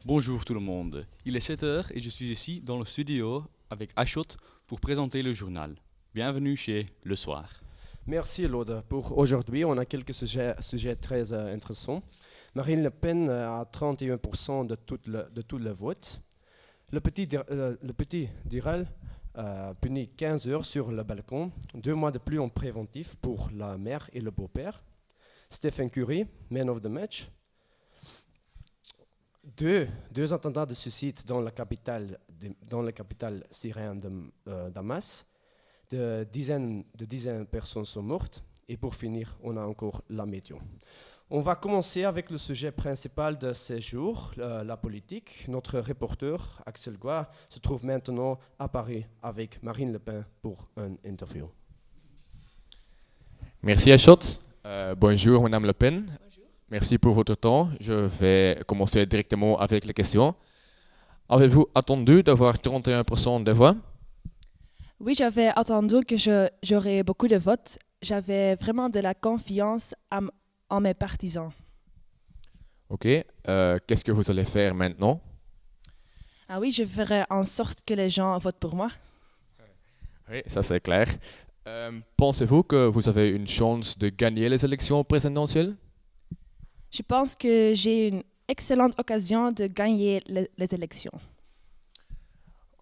Bonjour tout le monde. Il est 7 heures et je suis ici dans le studio avec Ashot pour présenter le journal. Bienvenue chez Le Soir. Merci Laude. Pour aujourd'hui, on a quelques sujets très intéressants. Marine Le Pen a 31% de tout le vote. Le petit Direl puni 15 heures sur le balcon, 2 mois de plus en préventif pour la mère et le beau-père. Stephen Curry, man of the match. Deux attentats de suicide dans la capitale syrienne de Damas. De dizaines de personnes sont mortes. Et pour finir, on a encore la météo. On va commencer avec le sujet principal de ces jours, la politique. Notre reporter, Axel Goua, se trouve maintenant à Paris avec Marine Le Pen pour une interview. Merci Ashot. Bonjour Madame Le Pen. Bonjour. Merci pour votre temps. Je vais commencer directement avec les questions. Avez-vous attendu d'avoir 31% des voix? Oui, j'avais attendu que j'aurais beaucoup de votes. J'avais vraiment de la confiance en mes partisans. Ok. Qu'est-ce que vous allez faire maintenant? Ah oui, je ferai en sorte que les gens votent pour moi. Oui, ça c'est clair. Pensez-vous que vous avez une chance de gagner les élections présidentielles? Je pense que j'ai une excellente occasion de gagner les élections.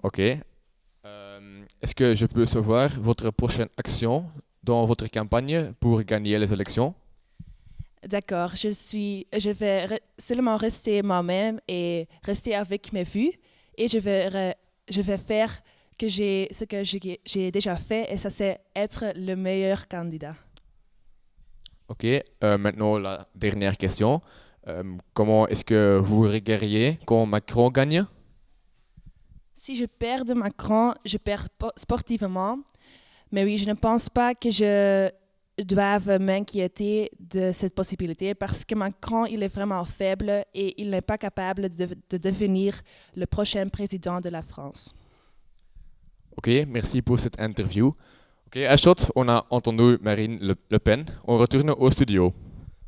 Ok. Est-ce que je peux savoir votre prochaine action dans votre campagne pour gagner les élections? D'accord, je vais seulement rester moi-même et rester avec mes vues et je vais faire ce que j'ai déjà fait et ça c'est être le meilleur candidat. Ok, maintenant la dernière question. Comment est-ce que vous regarderiez quand Macron gagne? Si je perds de Macron, je perds sportivement. Mais oui, je ne pense pas que je doive m'inquiéter de cette possibilité parce que Macron, il est vraiment faible et il n'est pas capable de devenir le prochain président de la France. Ok, merci pour cette interview. Ok, Ashot, on a entendu Marine Le Pen. On retourne au studio.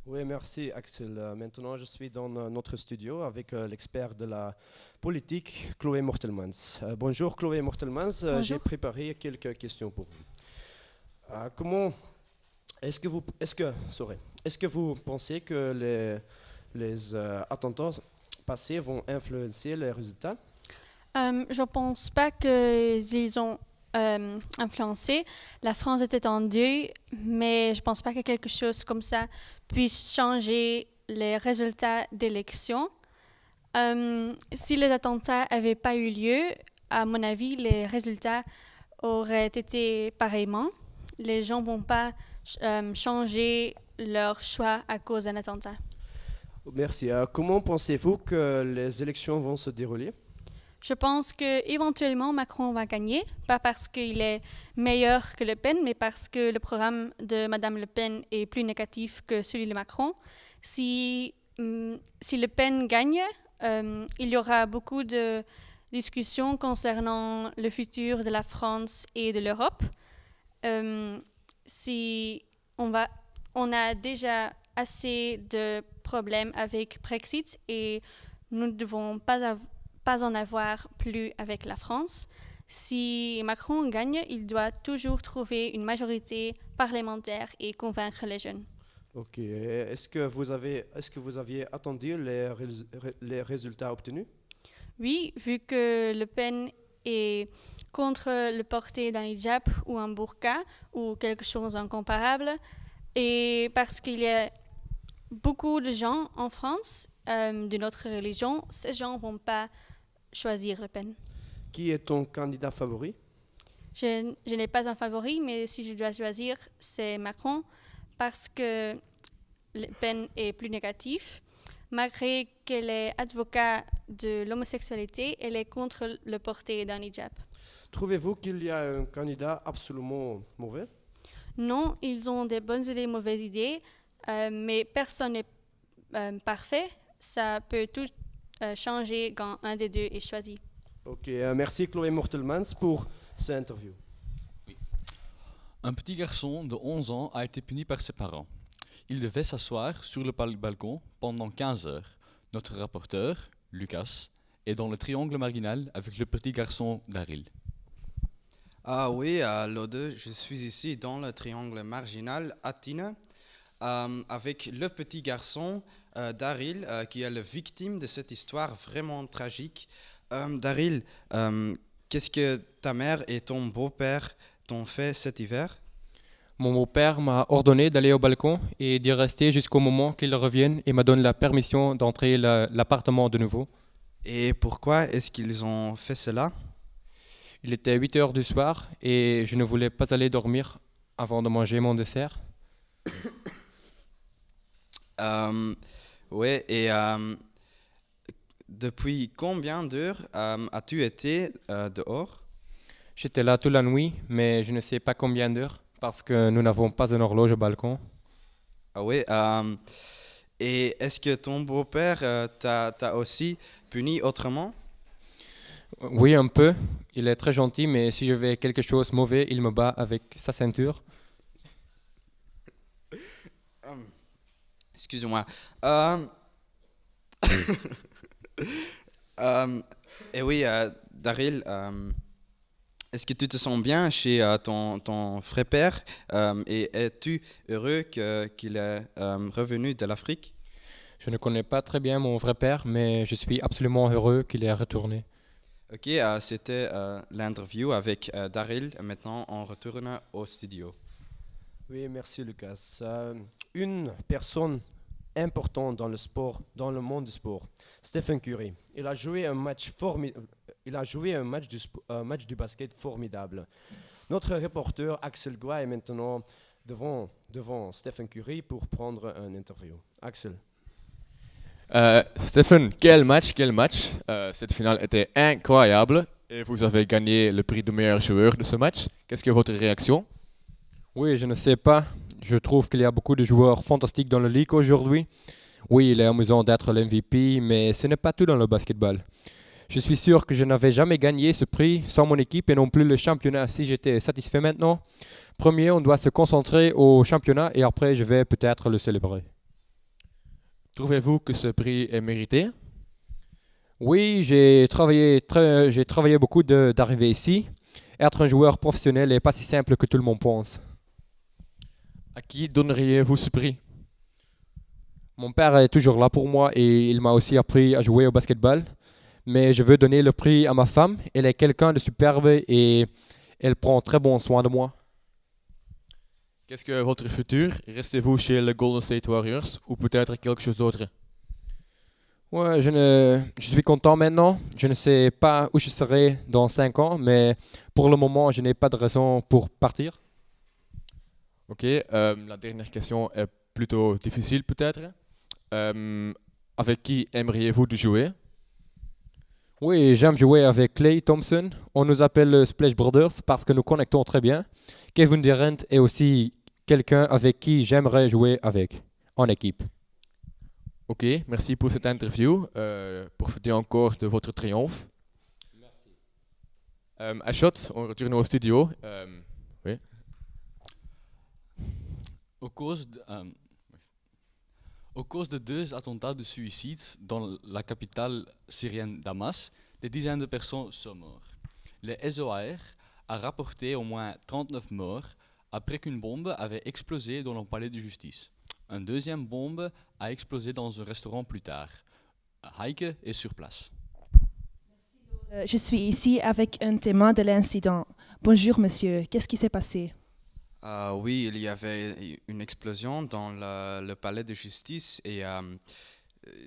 Oui, merci Axel. Maintenant, je suis dans notre studio avec l'expert de la politique, Chloé Mortelmans. Bonjour Chloé Mortelmans, j'ai préparé quelques questions pour vous. Comment est-ce que vous pensez que les attentats passés vont influencer les résultats? Je ne pense pas qu'ils ont influencé. La France était en deuil, mais je ne pense pas que quelque chose comme ça puisse changer les résultats d'élections. Si les attentats n'avaient pas eu lieu, à mon avis, les résultats auraient été pareillement. Les gens ne vont pas changer leur choix à cause d'un attentat. Merci. Comment pensez-vous que les élections vont se dérouler? Je pense qu'éventuellement, Macron va gagner, pas parce qu'il est meilleur que Le Pen, mais parce que le programme de Mme Le Pen est plus négatif que celui de Macron. Si Le Pen gagne, il y aura beaucoup de discussions concernant le futur de la France et de l'Europe. On a déjà assez de problèmes avec Brexit et nous ne devons pas en avoir plus avec la France. Si Macron gagne, il doit toujours trouver une majorité parlementaire et convaincre les jeunes. Ok. Est-ce que vous aviez attendu les résultats obtenus? Oui, vu que Le Pen est contre le porter d'un hijab ou un burqa ou quelque chose d'incomparable, et parce qu'il y a beaucoup de gens en France de notre religion, ces gens ne vont pas choisir Le Pen. Qui est ton candidat favori? Je n'ai pas un favori, mais si je dois choisir, c'est Macron, parce que Le Pen est plus négatif. Malgré qu'elle est avocate de l'homosexualité, elle est contre le porter d'un hijab. Trouvez-vous qu'il y a un candidat absolument mauvais? Non, ils ont des bonnes idées, mauvaises idées, mais personne n'est parfait. Ça peut tout changer quand un des deux est choisi. Ok, merci Chloé Mortelmans pour cette interview. Oui. Un petit garçon de 11 ans a été puni par ses parents. Il devait s'asseoir sur le balcon pendant 15 heures. Notre rapporteur Lucas, est dans le triangle marginal avec le petit garçon Daryl. Ah oui, Lode, je suis ici dans le triangle marginal Athènes avec le petit garçon Daryl qui est la victime de cette histoire vraiment tragique. Daryl, qu'est-ce que ta mère et ton beau-père t'ont fait cet hiver? Mon beau-père m'a ordonné d'aller au balcon et d'y rester jusqu'au moment qu'il revienne et m'a donné la permission d'entrer l'appartement de nouveau. Et pourquoi est-ce qu'ils ont fait cela? Il était 8 heures du soir et je ne voulais pas aller dormir avant de manger mon dessert. Oui, et depuis combien d'heures as-tu été dehors? J'étais là toute la nuit, mais je ne sais pas combien d'heures parce que nous n'avons pas une horloge au balcon. Ah oui, et est-ce que ton beau-père t'a aussi puni autrement? Oui, un peu. Il est très gentil, mais si je fais quelque chose de mauvais, il me bat avec sa ceinture. Excuse-moi. Et oui, Daryl, est-ce que tu te sens bien chez ton frère-père et es-tu heureux qu'il est revenu de l'Afrique? Je ne connais pas très bien mon vrai père, mais je suis absolument heureux qu'il est retourné. Ok, c'était l'interview avec Daryl. Maintenant, on retourne au studio. Oui, merci Lucas. Une personne importante dans le sport, dans le monde du sport, Stephen Curry. Il a joué un match match du basket formidable. Notre reporter Axel Goy est maintenant devant Stephen Curry pour prendre une interview. Axel. Stephen, quel match, quel match. Cette finale était incroyable et vous avez gagné le prix de meilleur joueur de ce match. Qu'est-ce que votre réaction? Oui, je ne sais pas. Je trouve qu'il y a beaucoup de joueurs fantastiques dans la ligue aujourd'hui. Oui, il est amusant d'être l'MVP, mais ce n'est pas tout dans le basketball. Je suis sûr que je n'avais jamais gagné ce prix sans mon équipe et non plus le championnat si j'étais satisfait maintenant. Premier, on doit se concentrer au championnat et après, je vais peut-être le célébrer. Trouvez-vous que ce prix est mérité? Oui, j'ai travaillé beaucoup d'arriver ici. Être un joueur professionnel n'est pas si simple que tout le monde pense. À qui donneriez-vous ce prix? Mon père est toujours là pour moi et il m'a aussi appris à jouer au basketball. Mais je veux donner le prix à ma femme. Elle est quelqu'un de superbe et elle prend très bon soin de moi. Qu'est-ce que votre futur? Restez-vous chez le Golden State Warriors ou peut-être quelque chose d'autre? Ouais, je suis content maintenant. Je ne sais pas où je serai dans 5 ans, mais pour le moment, je n'ai pas de raison pour partir. Ok, la dernière question est plutôt difficile peut-être. Avec qui aimeriez-vous de jouer? Oui, j'aime jouer avec Klay Thompson. On nous appelle le Splash Brothers parce que nous connectons très bien. Kevin Durant est aussi quelqu'un avec qui j'aimerais jouer en équipe. Ok, merci pour cette interview. Profitez encore de votre triomphe. Merci. Ashot, on retourne au studio. Oui. Au cause de 2 attentats de suicide dans la capitale syrienne Damas, des dizaines de personnes sont mortes. Le SOAR a rapporté au moins 39 morts après qu'une bombe avait explosé dans le palais de justice. Une deuxième bombe a explosé dans un restaurant plus tard. Heike est sur place. Je suis ici avec un témoin de l'incident. Bonjour monsieur, qu'est-ce qui s'est passé? Oui, il y avait une explosion dans le palais de justice et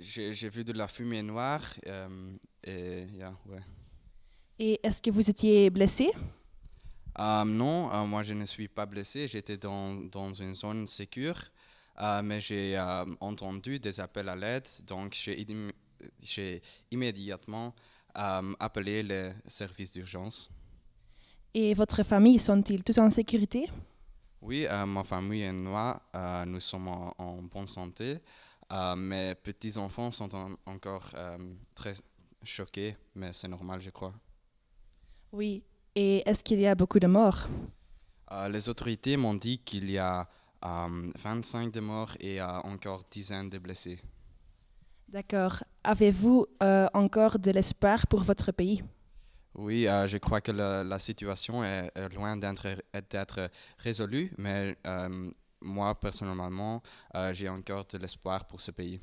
j'ai vu de la fumée noire. Ouais. Et est-ce que vous étiez blessé? Non, moi je ne suis pas blessé, j'étais dans une zone sécure, mais j'ai entendu des appels à l'aide, donc j'ai immédiatement appelé les services d'urgence. Et votre famille, sont-ils tous en sécurité? Oui, ma famille et moi, nous sommes en bonne santé. Mes petits-enfants sont encore très choqués, mais c'est normal, je crois. Oui. Et est-ce qu'il y a beaucoup de morts? Les autorités m'ont dit qu'il y a 25 de morts et encore dizaines de blessés. D'accord. avez-vous encore de l'espoir pour votre pays? Oui, je crois que la situation est loin d'être résolue, mais moi, personnellement, j'ai encore de l'espoir pour ce pays.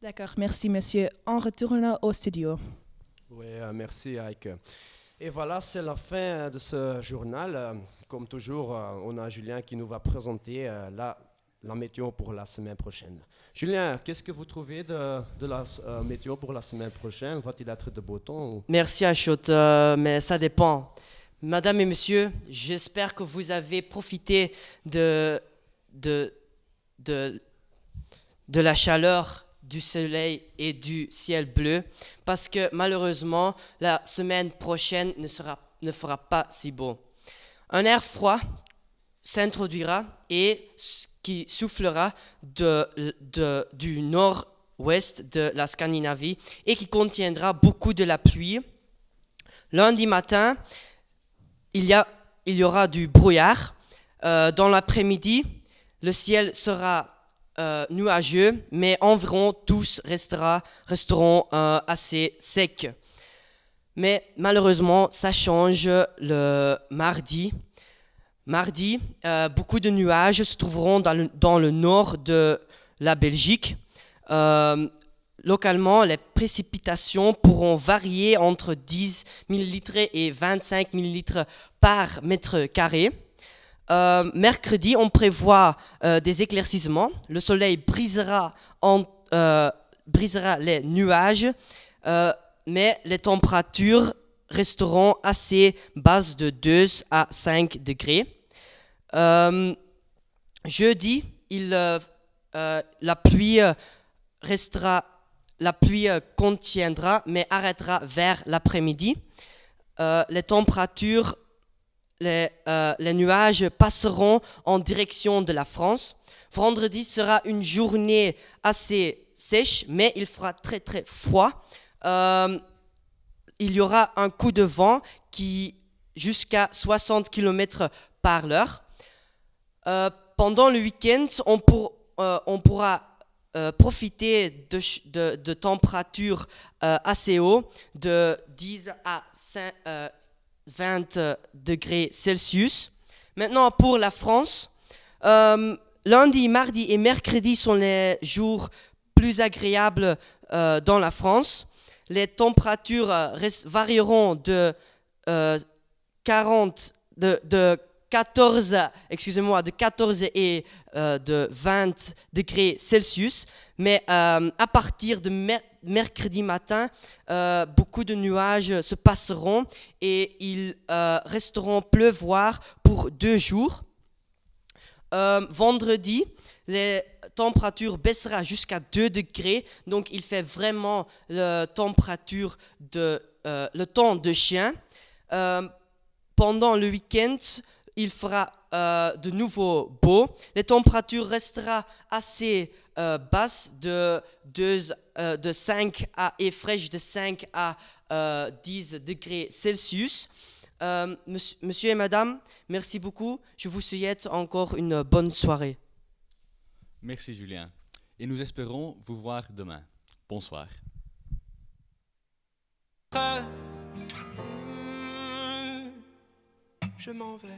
D'accord, merci monsieur. On retourne au studio. Oui, merci Ike. Et voilà, c'est la fin de ce journal. Comme toujours, on a Julien qui nous va présenter la météo pour la semaine prochaine. Julien, qu'est-ce que vous trouvez de la météo pour la semaine prochaine? Va-t-il être de beau temps ou... Merci Ashot, mais ça dépend. Madame et messieurs, j'espère que vous avez profité de la chaleur, du soleil et du ciel bleu, parce que malheureusement, la semaine prochaine ne fera pas si beau. Un air froid s'introduira et qui soufflera du nord-ouest de la Scandinavie et qui contiendra beaucoup de la pluie. Lundi matin, il y aura du brouillard. Dans l'après-midi, le ciel sera nuageux, mais environ tous resteront assez secs. Mais malheureusement, ça change le mardi. Mardi, beaucoup de nuages se trouveront dans le nord de la Belgique. Localement, les précipitations pourront varier entre 10 ml et 25 ml par mètre carré. Mercredi, on prévoit des éclaircissements. Le soleil brisera les nuages, mais les températures resteront assez basses de 2 à 5 degrés. Jeudi, la pluie contiendra, mais arrêtera vers l'après-midi. Les températures, les nuages passeront en direction de la France. Vendredi sera une journée assez sèche, mais il fera très très froid. Il y aura un coup de vent jusqu'à 60 km par l'heure. Pendant le week-end, on pourra profiter de températures assez hautes, de 10 à 20 degrés Celsius. Maintenant, pour la France, lundi, mardi et mercredi sont les jours plus agréables dans la France. Les températures varieront de 14 et de 20 degrés Celsius. Mais à partir de mercredi matin, beaucoup de nuages se passeront et ils resteront pleuvoir pour 2 jours. Vendredi, les températures baissera jusqu'à 2 degrés, donc il fait vraiment le temps de chien. Pendant le week-end, il fera de nouveau beau. Les températures resteront assez basses de 5 et fraîches de 5 à 10 degrés Celsius. Monsieur et madame, merci beaucoup. Je vous souhaite encore une bonne soirée. Merci Julien. Et nous espérons vous voir demain. Bonsoir. Je m'en vais.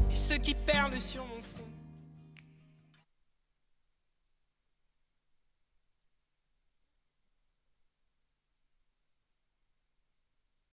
Et ceux qui perlent sur mon